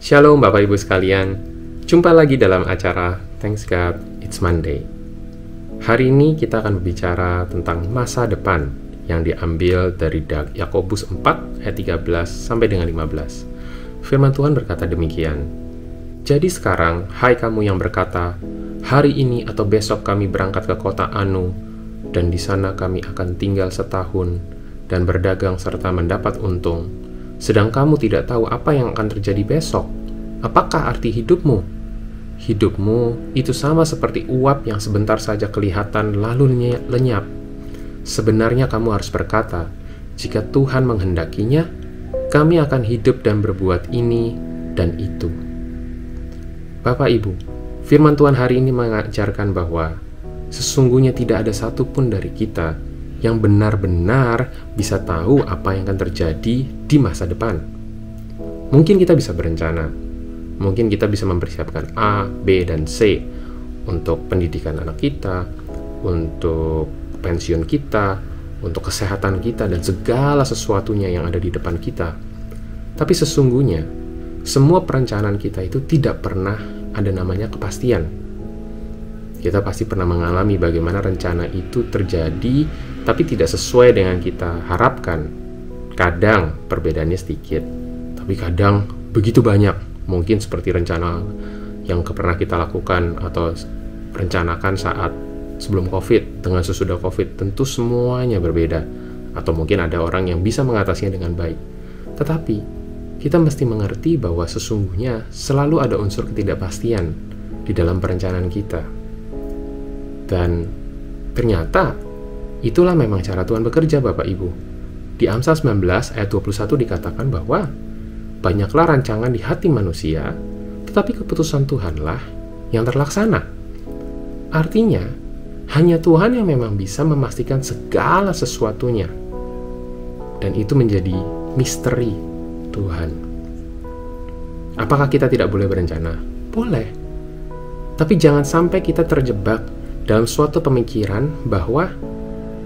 Shalom Bapak Ibu sekalian, jumpa lagi dalam acara Thanks God, It's Monday. Hari ini kita akan berbicara tentang masa depan yang diambil dari Yakobus 4 ayat 13 sampai dengan 15. Firman Tuhan berkata demikian, "Jadi sekarang, hai kamu yang berkata, hari ini atau besok kami berangkat ke kota Anu, dan di sana kami akan tinggal setahun dan berdagang serta mendapat untung. Sedang kamu tidak tahu apa yang akan terjadi besok. Apakah arti hidupmu? Hidupmu itu sama seperti uap yang sebentar saja kelihatan lalu lenyap. Sebenarnya kamu harus berkata, jika Tuhan menghendakinya, kami akan hidup dan berbuat ini dan itu." Bapak Ibu, firman Tuhan hari ini mengajarkan bahwa sesungguhnya tidak ada satupun dari kita yang benar-benar bisa tahu apa yang akan terjadi di masa depan. Mungkin kita bisa berencana, mungkin kita bisa mempersiapkan A, B, dan C untuk pendidikan anak kita, untuk pensiun kita, untuk kesehatan kita, dan segala sesuatunya yang ada di depan kita. Tapi sesungguhnya, semua perencanaan kita itu tidak pernah ada namanya kepastian. Kita pasti pernah mengalami bagaimana rencana itu terjadi, tapi tidak sesuai dengan kita harapkan. Kadang perbedaannya sedikit, tapi kadang begitu banyak. Mungkin seperti rencana yang pernah kita lakukan atau rencanakan saat sebelum COVID dengan sesudah COVID, tentu semuanya berbeda. Atau mungkin ada orang yang bisa mengatasinya dengan baik. Tetapi, kita mesti mengerti bahwa sesungguhnya selalu ada unsur ketidakpastian di dalam perencanaan kita. Dan ternyata itulah memang cara Tuhan bekerja, Bapak Ibu. Di Amsal 19 ayat 21 dikatakan bahwa banyaklah rancangan di hati manusia, tetapi keputusan Tuhanlah yang terlaksana. Artinya, hanya Tuhan yang memang bisa memastikan segala sesuatunya. Dan itu menjadi misteri Tuhan. Apakah kita tidak boleh berencana? Boleh. Tapi jangan sampai kita terjebak dalam suatu pemikiran bahwa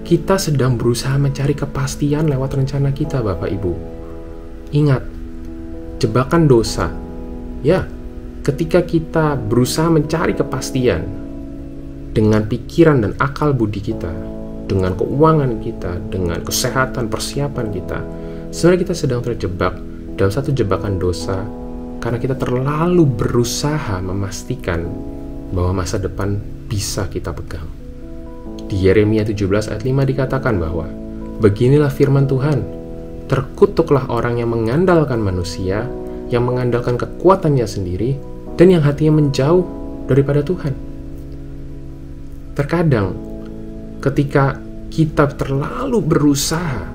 kita sedang berusaha mencari kepastian lewat rencana kita, Bapak Ibu. Ingat, jebakan dosa. Ya, ketika kita berusaha mencari kepastian dengan pikiran dan akal budi kita, dengan keuangan kita, dengan kesehatan, persiapan kita, sebenarnya kita sedang terjebak dalam satu jebakan dosa karena kita terlalu berusaha memastikan bahwa masa depan bisa kita pegang. Di Yeremia 17 ayat 5 dikatakan bahwa beginilah firman Tuhan, terkutuklah orang yang mengandalkan manusia, yang mengandalkan kekuatannya sendiri, dan yang hatinya menjauh daripada Tuhan. Terkadang ketika kita terlalu berusaha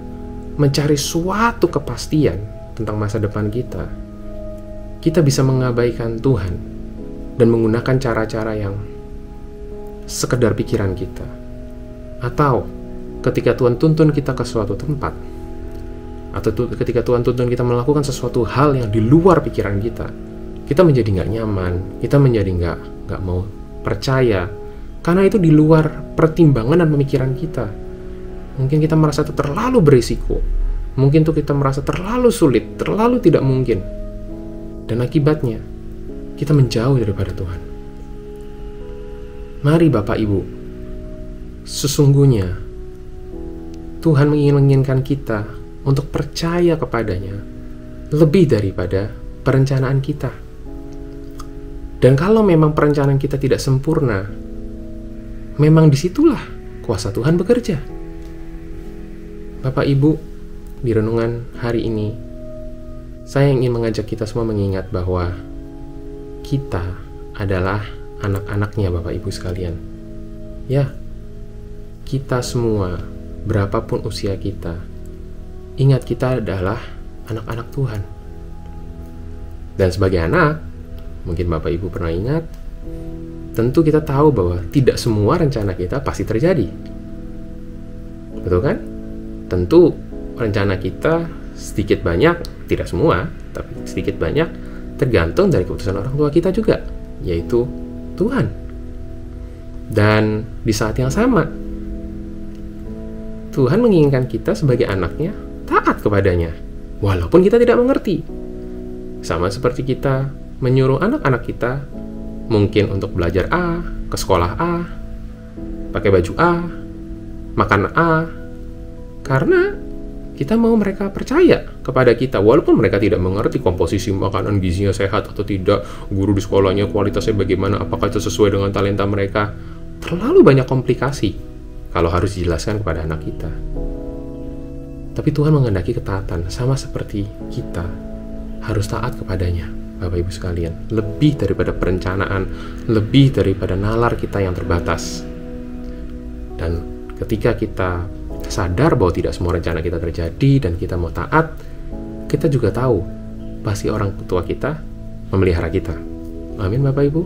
mencari suatu kepastian tentang masa depan kita, kita bisa mengabaikan Tuhan dan menggunakan cara-cara yang sekedar pikiran kita. Atau ketika Tuhan tuntun kita ke suatu tempat, atau ketika Tuhan tuntun kita melakukan sesuatu hal yang di luar pikiran kita menjadi nggak nyaman, kita menjadi nggak mau percaya, karena itu di luar pertimbangan dan pemikiran kita. Mungkin kita merasa itu terlalu berisiko, mungkin tuh kita merasa terlalu sulit, terlalu tidak mungkin, dan akibatnya kita menjauh daripada Tuhan. Mari Bapak Ibu, sesungguhnya Tuhan menginginkan kita untuk percaya kepadanya lebih daripada perencanaan kita. Dan kalau memang perencanaan kita tidak sempurna, memang disitulah kuasa Tuhan bekerja. Bapak Ibu, di renungan hari ini, saya ingin mengajak kita semua mengingat bahwa kita adalah anak-anaknya Bapak Ibu sekalian. Ya, kita semua, berapapun usia kita, ingat kita adalah anak-anak Tuhan. Dan sebagai anak, mungkin Bapak Ibu pernah ingat, tentu kita tahu bahwa tidak semua rencana kita pasti terjadi. Betul kan? Tentu rencana kita sedikit banyak, tidak semua, tapi sedikit banyak, tergantung dari keputusan orang tua kita juga, yaitu Tuhan. Dan di saat yang sama, Tuhan menginginkan kita sebagai anaknya taat kepadanya, walaupun kita tidak mengerti. Sama seperti kita menyuruh anak-anak kita mungkin untuk belajar A, ke sekolah A, pakai baju A, makan A, karena kita mau mereka percaya kepada kita, walaupun mereka tidak mengerti komposisi makanan gizinya sehat atau tidak, guru di sekolahnya kualitasnya bagaimana, apakah itu sesuai dengan talenta mereka. Terlalu banyak komplikasi kalau harus dijelaskan kepada anak kita. Tapi Tuhan menghendaki ketaatan, sama seperti kita harus taat kepadanya, Bapak Ibu sekalian. Lebih daripada perencanaan, lebih daripada nalar kita yang terbatas. Dan ketika kita sadar bahwa tidak semua rencana kita terjadi dan kita mau taat, kita juga tahu pasti orang tua kita memelihara kita. Amin Bapak Ibu.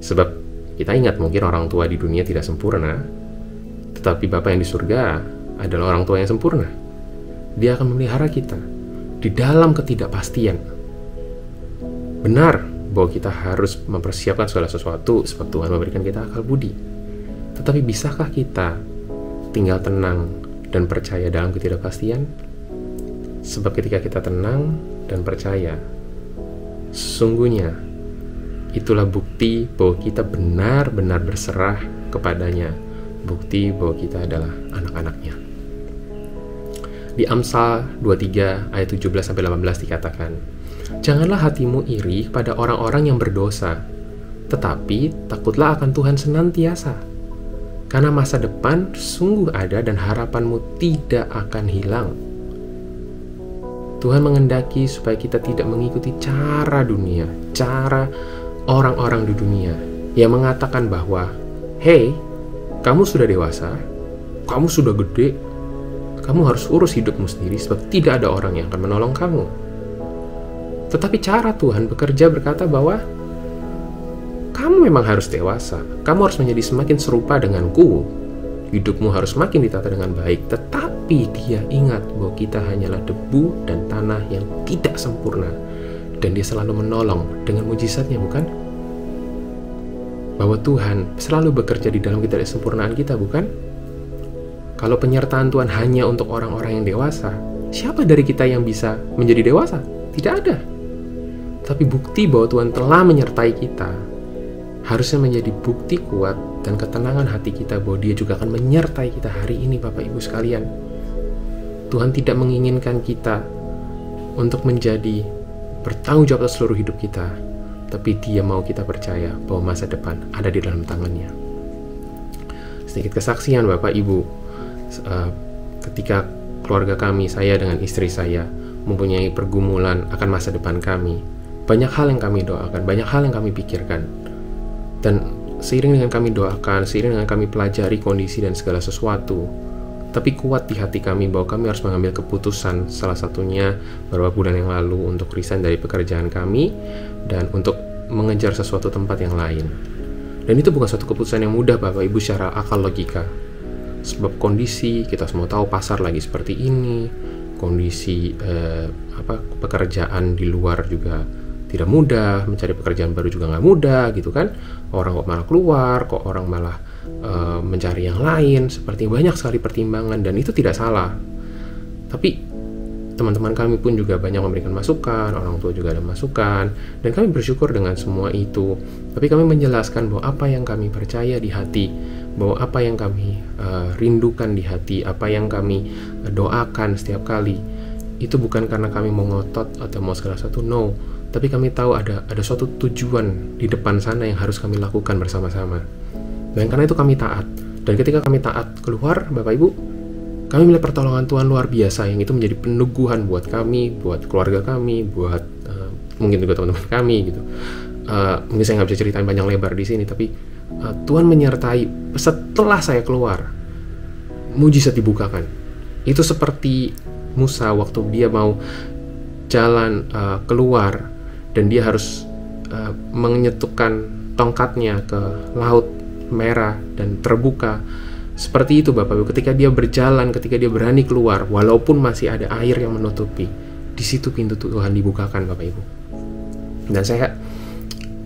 Sebab kita ingat mungkin orang tua di dunia tidak sempurna, tetapi Bapa yang di surga adalah orang tua yang sempurna. Dia akan memelihara kita di dalam ketidakpastian. Benar bahwa kita harus mempersiapkan segala sesuatu sebab Tuhan memberikan kita akal budi. Tetapi bisakah kita tinggal tenang dan percaya dalam ketidakpastian? Sebab ketika kita tenang dan percaya, sesungguhnya itulah bukti bahwa kita benar-benar berserah kepadanya, bukti bahwa kita adalah anak-anaknya. Di Amsal 23 ayat 17-18 dikatakan, "Janganlah hatimu iri pada orang-orang yang berdosa, tetapi takutlah akan Tuhan senantiasa. Karena masa depan sungguh ada dan harapanmu tidak akan hilang." Tuhan menghendaki supaya kita tidak mengikuti cara dunia, cara orang-orang di dunia yang mengatakan bahwa, "Hey, kamu sudah dewasa, kamu sudah gede, kamu harus urus hidupmu sendiri sebab tidak ada orang yang akan menolong kamu." Tetapi cara Tuhan bekerja berkata bahwa kamu memang harus dewasa, kamu harus menjadi semakin serupa denganku, hidupmu harus makin ditata dengan baik, tetapi dia ingat bahwa kita hanyalah debu dan tanah yang tidak sempurna, dan dia selalu menolong dengan mujizatnya, bukan? Bahwa Tuhan selalu bekerja di dalam ketidaksempurnaan kita, bukan? Kalau penyertaan Tuhan hanya untuk orang-orang yang dewasa, siapa dari kita yang bisa menjadi dewasa? Tidak ada. Tapi bukti bahwa Tuhan telah menyertai kita harusnya menjadi bukti kuat dan ketenangan hati kita bahwa dia juga akan menyertai kita hari ini, Bapak Ibu sekalian. Tuhan tidak menginginkan kita untuk menjadi bertanggung jawab atas seluruh hidup kita, tapi dia mau kita percaya bahwa masa depan ada di dalam tangannya. Sedikit kesaksian Bapak Ibu, ketika keluarga kami, saya dengan istri saya, mempunyai pergumulan akan masa depan kami, banyak hal yang kami doakan, banyak hal yang kami pikirkan. Dan seiring dengan kami doakan, seiring dengan kami pelajari kondisi dan segala sesuatu, tapi kuat di hati kami bahwa kami harus mengambil keputusan, salah satunya beberapa bulan yang lalu untuk resign dari pekerjaan kami dan untuk mengejar sesuatu tempat yang lain. Dan itu bukan suatu keputusan yang mudah Bapak Ibu secara akal logika. Sebab kondisi, kita semua tahu pasar lagi seperti ini, kondisi pekerjaan di luar juga tidak mudah, mencari pekerjaan baru juga nggak mudah gitu kan. Orang kok malah keluar, kok orang malah mencari yang lain, seperti banyak sekali pertimbangan, dan itu tidak salah. Tapi teman-teman kami pun juga banyak memberikan masukan, orang tua juga ada masukan, dan kami bersyukur dengan semua itu. Tapi kami menjelaskan bahwa apa yang kami percaya di hati, bahwa apa yang kami rindukan di hati, apa yang kami doakan setiap kali, itu bukan karena kami mau ngotot atau mau segala sesuatu, no. Tapi kami tahu ada suatu tujuan di depan sana yang harus kami lakukan bersama-sama. Dan karena itu kami taat. Dan ketika kami taat keluar, Bapak Ibu, kami melihat pertolongan Tuhan luar biasa yang itu menjadi peneguhan buat kami, buat keluarga kami, buat mungkin juga teman-teman kami gitu. Mungkin saya nggak bisa ceritain panjang lebar di sini, tapi Tuhan menyertai setelah saya keluar, mujizat dibukakan. Itu seperti Musa waktu dia mau jalan keluar dan dia harus menyetukkan tongkatnya ke laut merah dan terbuka. Seperti itu Bapak Ibu, ketika dia berjalan, ketika dia berani keluar, walaupun masih ada air yang menutupi, di situ pintu Tuhan dibukakan Bapak Ibu. Dan saya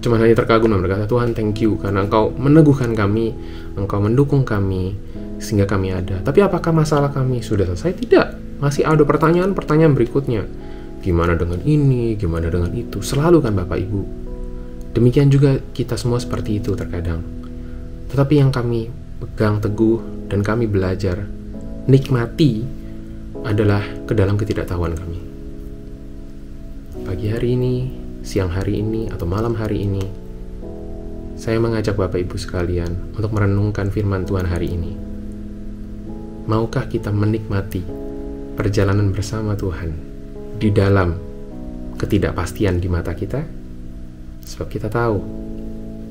cuma hanya terkagum dan berkata, Tuhan thank you, karena Engkau meneguhkan kami, Engkau mendukung kami, sehingga kami ada. Tapi apakah masalah kami sudah selesai? Tidak, masih ada pertanyaan-pertanyaan berikutnya. Gimana dengan ini, gimana dengan itu. Selalu kan Bapak Ibu. Demikian juga kita semua seperti itu terkadang. Tetapi yang kami pegang teguh dan kami belajar nikmati adalah ke dalam ketidaktahuan kami. Pagi hari ini, siang hari ini, atau malam hari ini, saya mengajak Bapak Ibu sekalian untuk merenungkan firman Tuhan hari ini. Maukah kita menikmati perjalanan bersama Tuhan di dalam ketidakpastian di mata kita? Sebab kita tahu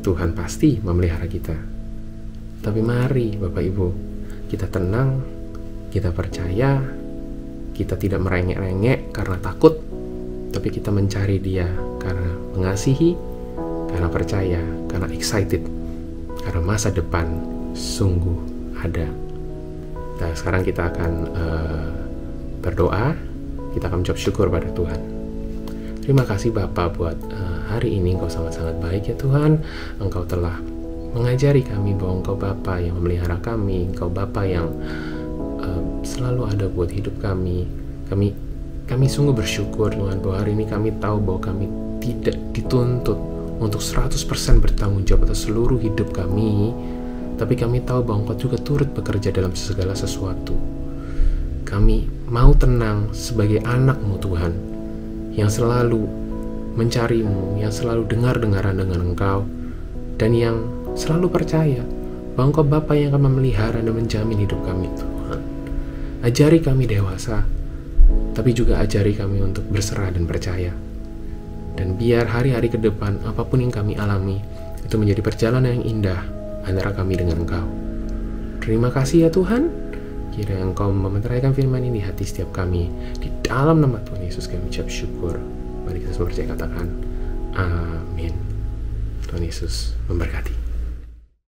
Tuhan pasti memelihara kita. Tapi mari Bapak Ibu, kita tenang, kita percaya, kita tidak merengek-rengek karena takut, tapi kita mencari Dia karena mengasihi, karena percaya, karena excited, karena masa depan sungguh ada. Nah, sekarang kita akan berdoa, kita akan mengucap syukur pada Tuhan. Terima kasih Bapa buat hari ini Engkau sangat-sangat baik ya Tuhan. Engkau telah mengajari kami bahwa Engkau Bapa yang memelihara kami, Engkau Bapa yang selalu ada buat hidup kami. Kami sungguh bersyukur Tuhan bahwa hari ini kami tahu bahwa kami tidak dituntut untuk 100% bertanggung jawab atas seluruh hidup kami, tapi kami tahu bahwa Engkau juga turut bekerja dalam segala sesuatu. Kami mau tenang sebagai anak-Mu Tuhan, yang selalu mencari-Mu, yang selalu dengar-dengaran dengan Engkau, dan yang selalu percaya bahwa Engkau Bapa yang akan memelihara dan menjamin hidup kami Tuhan. Ajari kami dewasa, tapi juga ajari kami untuk berserah dan percaya. Dan biar hari-hari ke depan, apapun yang kami alami, itu menjadi perjalanan yang indah antara kami dengan Engkau. Terima kasih ya Tuhan. Kiranya Engkau mementeraikan firman ini di hati setiap kami. Di dalam nama Tuhan Yesus kami ucap syukur. Mari kita semua percaya katakan, amin. Tuhan Yesus memberkati.